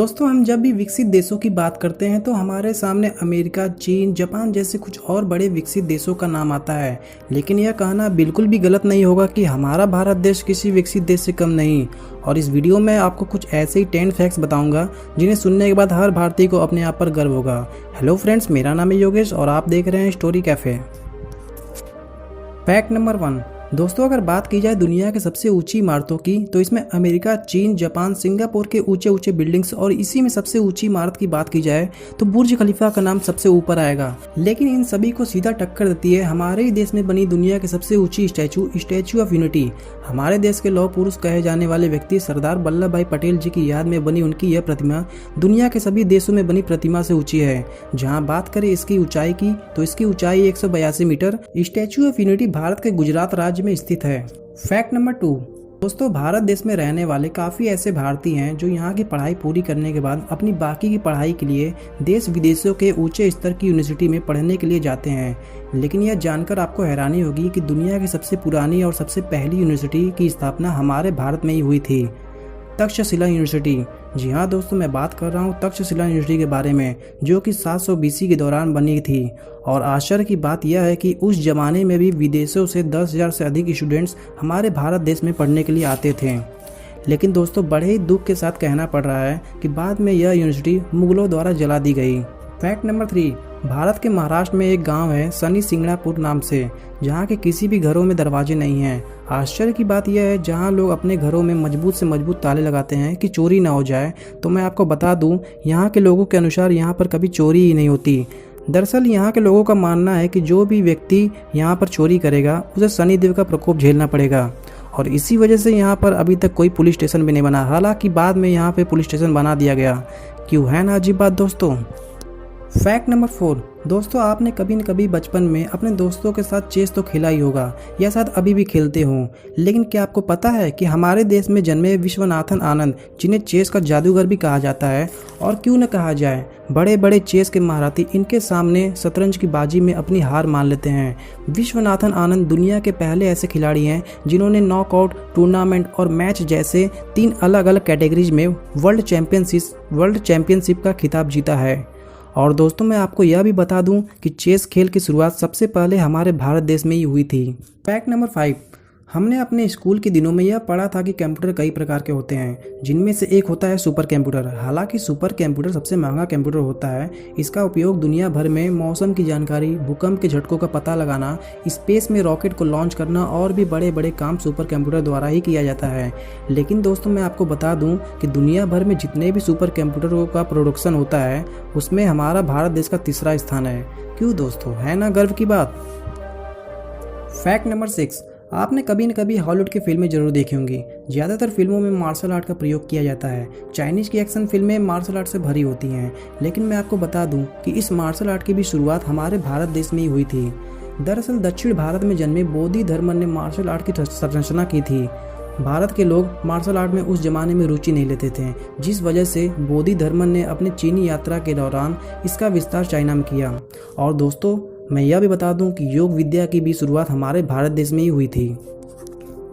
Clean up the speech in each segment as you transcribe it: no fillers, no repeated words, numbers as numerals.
दोस्तों, हम जब भी विकसित देशों की बात करते हैं तो हमारे सामने अमेरिका, चीन, जापान जैसे कुछ और बड़े विकसित देशों का नाम आता है। लेकिन यह कहना बिल्कुल भी गलत नहीं होगा कि हमारा भारत देश किसी विकसित देश से कम नहीं। और इस वीडियो में आपको कुछ ऐसे ही 10 फैक्ट्स बताऊंगा जिन्हें सुनने के बाद हर भारतीय को अपने आप पर गर्व होगा। हेलो फ्रेंड्स, मेरा नाम है योगेश और आप देख रहे हैं स्टोरी कैफे। Fact number 1। दोस्तों, अगर बात की जाए दुनिया के सबसे ऊंची इमारतों की तो इसमें अमेरिका, चीन, जापान, सिंगापुर के ऊंचे ऊंचे बिल्डिंग्स और इसी में सबसे ऊंची इमारत की बात की जाए तो बुर्ज खलीफा का नाम सबसे ऊपर आएगा। लेकिन इन सभी को सीधा टक्कर देती है हमारे ही देश में बनी दुनिया की सबसे ऊंची स्टैचू ऑफ यूनिटी। हमारे देश के लौह पुरुष कहे जाने वाले व्यक्ति सरदार वल्लभ भाई पटेल जी की याद में बनी उनकी यह प्रतिमा दुनिया के सभी देशों में बनी प्रतिमा से ऊंची है। जहाँ बात करें इसकी ऊंचाई की तो इसकी ऊंचाई 182 metre. Statue of unity Bharat के गुजरात राज्य में स्थित है। Fact number 2। दोस्तों, भारत देश में रहने वाले काफ़ी ऐसे भारतीय हैं जो यहाँ की पढ़ाई पूरी करने के बाद अपनी बाकी की पढ़ाई के लिए देश विदेशों के ऊंचे स्तर की यूनिवर्सिटी में पढ़ने के लिए जाते हैं। लेकिन यह जानकर आपको हैरानी होगी कि दुनिया की सबसे पुरानी और सबसे पहली यूनिवर्सिटी की स्थापना हमारे भारत में ही हुई थी, तक्षशिला यूनिवर्सिटी। जी हाँ दोस्तों, मैं बात कर रहा हूँ तक्षशिला यूनिवर्सिटी के बारे में, जो कि 700 BC के दौरान बनी थी। और आश्चर्य की बात यह है कि उस जमाने में भी विदेशों से 10,000 से अधिक स्टूडेंट्स हमारे भारत देश में पढ़ने के लिए आते थे। लेकिन दोस्तों, बड़े ही दुख के साथ कहना पड़ रहा है कि बाद में यह यूनिवर्सिटी मुगलों द्वारा जला दी गई। Fact number 3। भारत के महाराष्ट्र में एक गांव है शनि सिंगणापुर नाम से, जहां के किसी भी घरों में दरवाजे नहीं हैं। आश्चर्य की बात यह है जहां लोग अपने घरों में मजबूत से मजबूत ताले लगाते हैं कि चोरी ना हो जाए। तो मैं आपको बता दूं, यहां के लोगों के अनुसार यहां पर कभी चोरी ही नहीं होती। दरअसल यहाँ के लोगों का मानना है कि जो भी व्यक्ति यहाँ पर चोरी करेगा उसे शनिदेव का प्रकोप झेलना पड़ेगा। और इसी वजह से यहाँ पर अभी तक कोई पुलिस स्टेशन भी नहीं बना। हालांकि बाद में यहाँ पे पुलिस स्टेशन बना दिया गया। क्यों, है ना अजीब बात दोस्तों। Fact number 4। दोस्तों, आपने कभी न कभी बचपन में अपने दोस्तों के साथ चेस तो खेला ही होगा या शायद अभी भी खेलते हो। लेकिन क्या आपको पता है कि हमारे देश में जन्मे विश्वनाथन आनंद, जिन्हें चेस का जादूगर भी कहा जाता है, और क्यों न कहा जाए, बड़े बड़े चेस के महारथी इनके सामने शतरंज की बाजी में अपनी हार मान लेते हैं। विश्वनाथन आनंद दुनिया के पहले ऐसे खिलाड़ी हैं जिन्होंने नॉकआउट, टूर्नामेंट और मैच जैसे 3 अलग अलग कैटेगरीज में वर्ल्ड चैंपियनशिप का खिताब जीता है। और दोस्तों, मैं आपको यह भी बता दूं कि चेस खेल की शुरुआत सबसे पहले हमारे भारत देश में ही हुई थी। Fact number 5। हमने अपने स्कूल के दिनों में यह पढ़ा था कि कंप्यूटर कई प्रकार के होते हैं, जिनमें से एक होता है सुपर कंप्यूटर। हालांकि सुपर कंप्यूटर सबसे महंगा कंप्यूटर होता है। इसका उपयोग दुनिया भर में मौसम की जानकारी, भूकंप के झटकों का पता लगाना, स्पेस में रॉकेट को लॉन्च करना और भी बड़े बड़े काम सुपर कंप्यूटर द्वारा ही किया जाता है। लेकिन दोस्तों, मैं आपको बता दूं कि दुनिया भर में जितने भी सुपर कंप्यूटरों का प्रोडक्शन होता है उसमें हमारा भारत देश का तीसरा स्थान है। क्यों दोस्तों, है ना गर्व की बात। Fact number 6। आपने कभी न कभी हॉलीवुड की फिल्में जरूर देखी होंगी। ज़्यादातर फिल्मों में मार्शल आर्ट का प्रयोग किया जाता है। चाइनीज़ की एक्शन फिल्में मार्शल आर्ट से भरी होती हैं। लेकिन मैं आपको बता दूं कि इस मार्शल आर्ट की भी शुरुआत हमारे भारत देश में ही हुई थी। दरअसल दक्षिण भारत में जन्मे बोधि धर्म ने मार्शल आर्ट की संरचना की थी। भारत के लोग मार्शल आर्ट में उस जमाने में रुचि नहीं लेते थे, जिस वजह से बोधि धर्म ने अपने चीनी यात्रा के दौरान इसका विस्तार चाइना में किया। और दोस्तों, मैं यह भी बता दूं कि योग विद्या की भी शुरुआत हमारे भारत देश में ही हुई थी।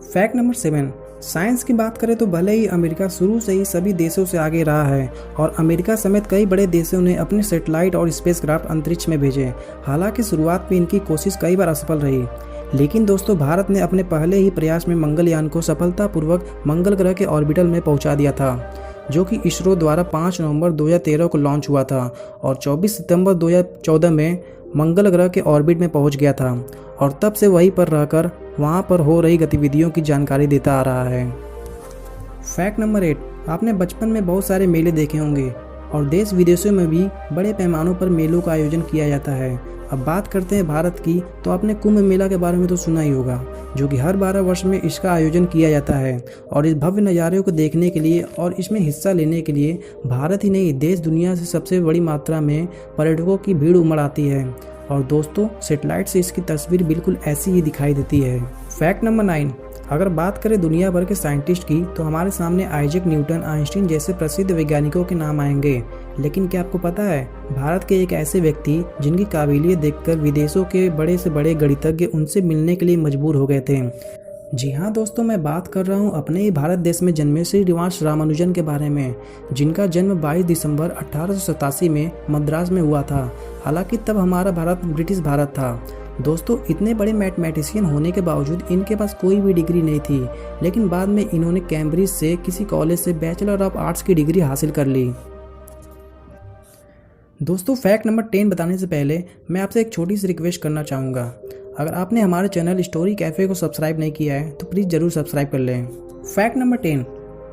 Fact number 7। साइंस की बात करें तो भले ही अमेरिका शुरू से ही सभी देशों से आगे रहा है और अमेरिका समेत कई बड़े देशों ने अपने सैटेलाइट और स्पेसक्राफ्ट अंतरिक्ष में भेजे। हालांकि शुरुआत में इनकी कोशिश कई बार असफल रही। लेकिन दोस्तों, भारत ने अपने पहले ही प्रयास में मंगलयान को सफलतापूर्वक मंगल ग्रह के ऑर्बिटल में पहुंचा दिया था, जो कि इसरो द्वारा 5 नवंबर 2013 को लॉन्च हुआ था और 24 सितंबर 2014 में मंगल ग्रह के ऑर्बिट में पहुंच गया था। और तब से वहीं पर रहकर वहां पर हो रही गतिविधियों की जानकारी देता आ रहा है। Fact number 8। आपने बचपन में बहुत सारे मेले देखे होंगे और देश विदेशों में भी बड़े पैमानों पर मेलों का आयोजन किया जाता है। अब बात करते हैं भारत की, तो आपने कुंभ मेला के बारे में तो सुना ही होगा, जो कि हर 12 वर्ष में इसका आयोजन किया जाता है। और इस भव्य नज़ारे को देखने के लिए और इसमें हिस्सा लेने के लिए भारत ही नहीं, देश दुनिया से सबसे बड़ी मात्रा में पर्यटकों की भीड़ उमड़ आती है। और दोस्तों, सैटेलाइट से इसकी तस्वीर बिल्कुल ऐसी ही दिखाई देती है। Fact number 9। अगर बात करें दुनिया भर के साइंटिस्ट की तो हमारे सामने आइजैक न्यूटन, आइंस्टीन जैसे प्रसिद्ध वैज्ञानिकों के नाम आएंगे। लेकिन क्या आपको पता है, भारत के एक ऐसे व्यक्ति जिनकी काबिलियत देखकर विदेशों के बड़े से बड़े गणितज्ञ उनसे मिलने के लिए मजबूर हो गए थे। जी हाँ दोस्तों, मैं बात कर रहा हूँ अपने ही भारत देश में जन्मे श्रीनिवास रामानुजन के बारे में, जिनका जन्म 22 दिसंबर 1887 में मद्रास में हुआ था। हालांकि तब हमारा भारत ब्रिटिश भारत था। दोस्तों, इतने बड़े मैथमेटिशियन होने के बावजूद इनके पास कोई भी डिग्री नहीं थी, लेकिन बाद में इन्होंने कैम्ब्रिज से किसी कॉलेज से बैचलर ऑफ आर्ट्स की डिग्री हासिल कर ली। दोस्तों, फैक्ट नंबर 10 बताने से पहले मैं आपसे एक छोटी सी रिक्वेस्ट करना चाहूँगा। अगर आपने हमारे चैनल स्टोरी कैफ़े को सब्सक्राइब नहीं किया है तो प्लीज़ ज़रूर सब्सक्राइब कर लें। फैक्ट नंबर 10,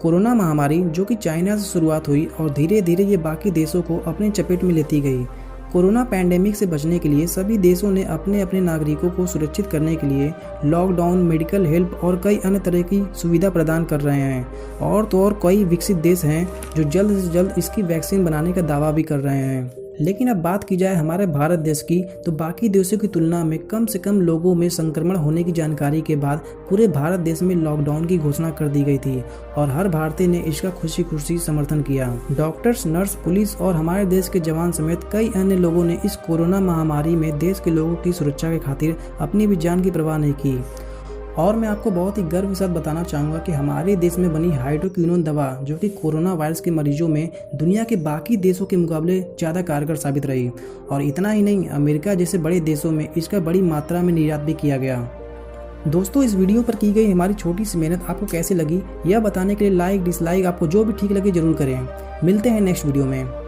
कोरोना महामारी जो कि चाइना से शुरुआत हुई और धीरे धीरे ये बाकी देशों को अपनी चपेट में लेती गई। कोरोना पैंडेमिक से बचने के लिए सभी देशों ने अपने अपने नागरिकों को सुरक्षित करने के लिए लॉकडाउन, मेडिकल हेल्प और कई अन्य तरह की सुविधा प्रदान कर रहे हैं। और तो और कई विकसित देश हैं जो जल्द से जल्द इसकी वैक्सीन बनाने का दावा भी कर रहे हैं। लेकिन अब बात की जाए हमारे भारत देश की, तो बाकी देशों की तुलना में कम से कम लोगों में संक्रमण होने की जानकारी के बाद पूरे भारत देश में लॉकडाउन की घोषणा कर दी गई थी और हर भारतीय ने इसका खुशी खुशी समर्थन किया। डॉक्टर्स, नर्स, पुलिस और हमारे देश के जवान समेत कई अन्य लोगों ने इस कोरोना महामारी में देश के लोगों की सुरक्षा के खातिर अपनी भी जान की परवाह नहीं की। और मैं आपको बहुत ही गर्व के साथ बताना चाहूँगा कि हमारे देश में बनी हाइड्रोक्विनोन दवा जो कि कोरोना वायरस के मरीजों में दुनिया के बाकी देशों के मुकाबले ज़्यादा कारगर साबित रही। और इतना ही नहीं, अमेरिका जैसे बड़े देशों में इसका बड़ी मात्रा में निर्यात भी किया गया। दोस्तों, इस वीडियो पर की गई हमारी छोटी सी मेहनत आपको कैसे लगी यह बताने के लिए लाइक, डिसलाइक आपको जो भी ठीक लगे जरूर करें। मिलते हैं नेक्स्ट वीडियो में।